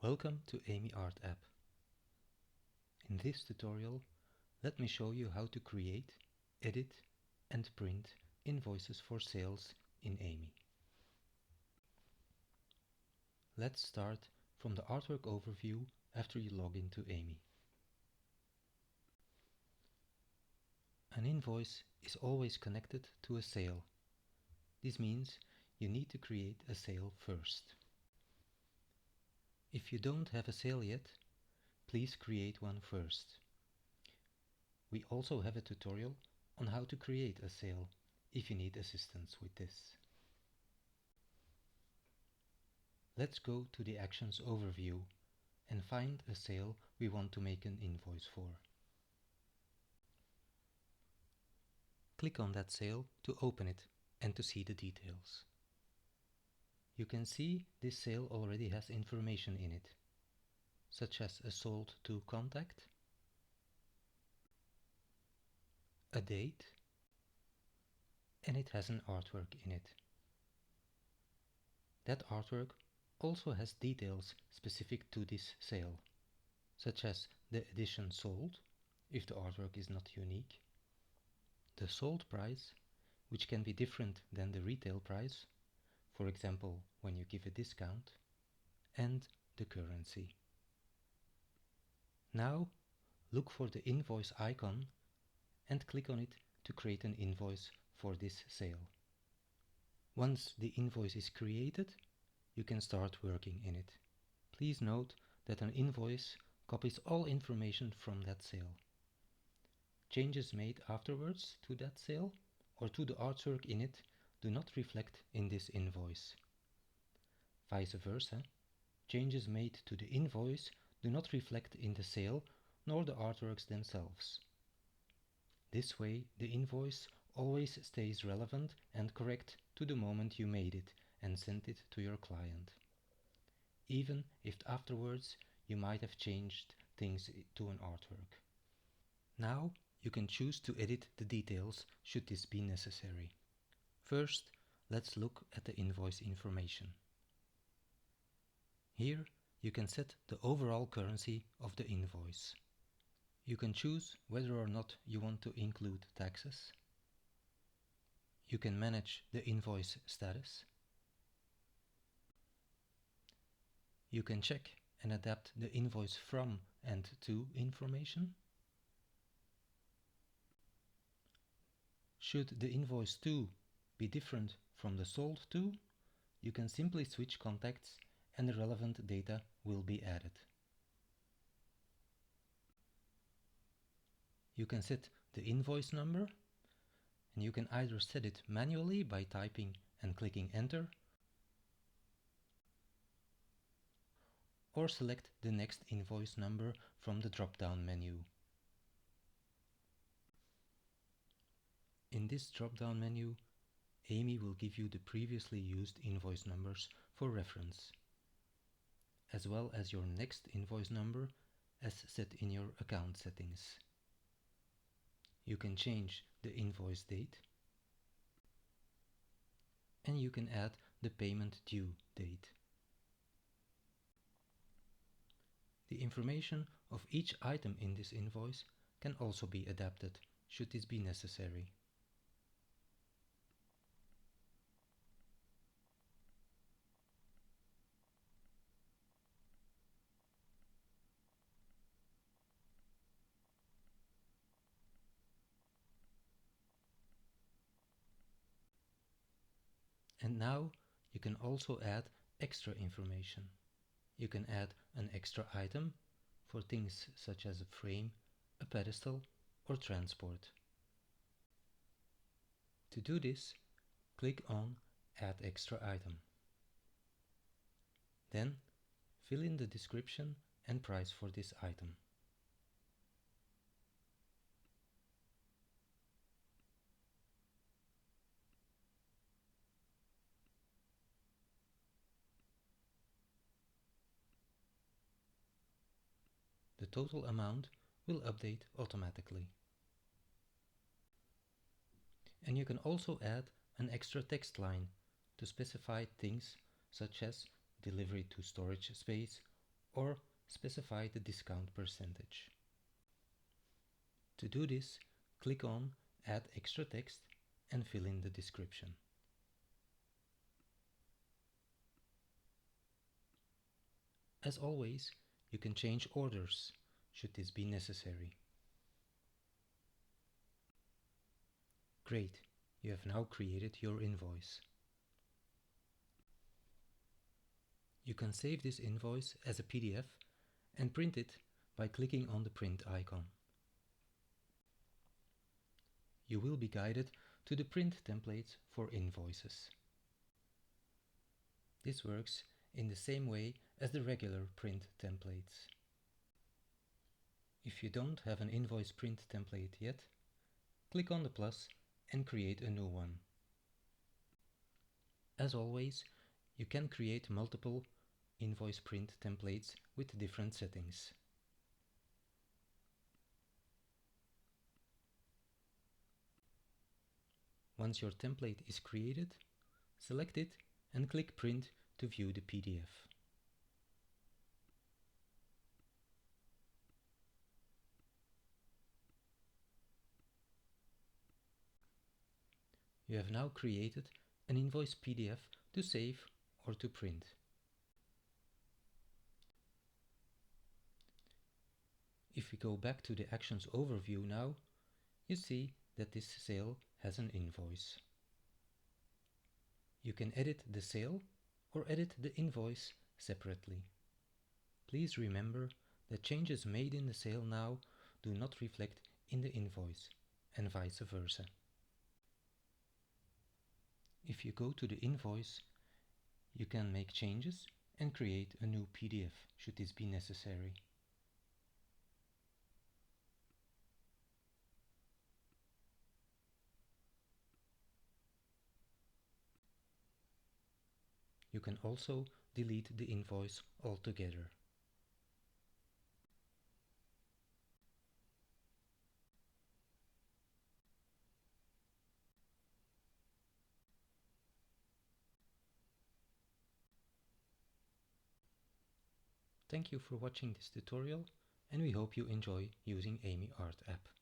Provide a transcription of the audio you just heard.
Welcome to Amyart.App. In this tutorial, let me show you how to create, edit and print invoices for sales in Amy. Let's start from the artwork overview after you log into Amy. An invoice is always connected to a sale. This means you need to create a sale first. If you don't have a sale yet, please create one first. We also have a tutorial on how to create a sale if you need assistance with this. Let's go to the Actions overview and find a sale we want to make an invoice for. Click on that sale to open it and to see the details. You can see this sale already has information in it, such as a sold to contact, a date, and it has an artwork in it. That artwork also has details specific to this sale, such as the edition sold, if the artwork is not unique, the sold price, which can be different than the retail price, for example when you give a discount, and the currency. Now look for the invoice icon and click on it to create an invoice for this sale. Once the invoice is created, you can start working in it. Please note that an invoice copies all information from that sale. Changes made afterwards to that sale or to the artwork in it do not reflect in this invoice. Vice versa, changes made to the invoice do not reflect in the sale nor the artworks themselves. This way, the invoice always stays relevant and correct to the moment you made it and sent it to your client, even if afterwards you might have changed things to an artwork. Now you can choose to edit the details should this be necessary. First, let's look at the invoice information. Here you can set the overall currency of the invoice. You can choose whether or not you want to include taxes. You can manage the invoice status. You can check and adapt the invoice from and to information. Should the invoice to be different from the sold to, you can simply switch contacts and the relevant data will be added. You can set the invoice number, and you can either set it manually by typing and clicking enter, or select the next invoice number from the drop-down menu. In this drop-down menu, Amy will give you the previously used invoice numbers for reference, as well as your next invoice number as set in your account settings. You can change the invoice date, and you can add the payment due date. The information of each item in this invoice can also be adapted should this be necessary. And now you can also add extra information. You can add an extra item for things such as a frame, a pedestal, or transport. To do this, click on Add Extra Item. Then fill in the description and price for this item. The total amount will update automatically. And you can also add an extra text line to specify things such as delivery to storage space or specify the discount percentage. To do this, click on Add extra text and fill in the description. As always, you can change orders should this be necessary. Great, you have now created your invoice. You can save this invoice as a PDF and print it by clicking on the print icon. You will be guided to the print templates for invoices. This works in the same way as the regular print templates. If you don't have an invoice print template yet, click on the plus and create a new one. As always, you can create multiple invoice print templates with different settings. Once your template is created, select it and click Print to view the PDF. You have now created an invoice PDF to save or to print. If we go back to the Actions overview now, you see that this sale has an invoice. You can edit the sale or edit the invoice separately. Please remember that changes made in the sale now do not reflect in the invoice, and vice versa. If you go to the invoice, you can make changes and create a new PDF should this be necessary. You can also delete the invoice altogether. Thank you for watching this tutorial, and we hope you enjoy using Amyart.App.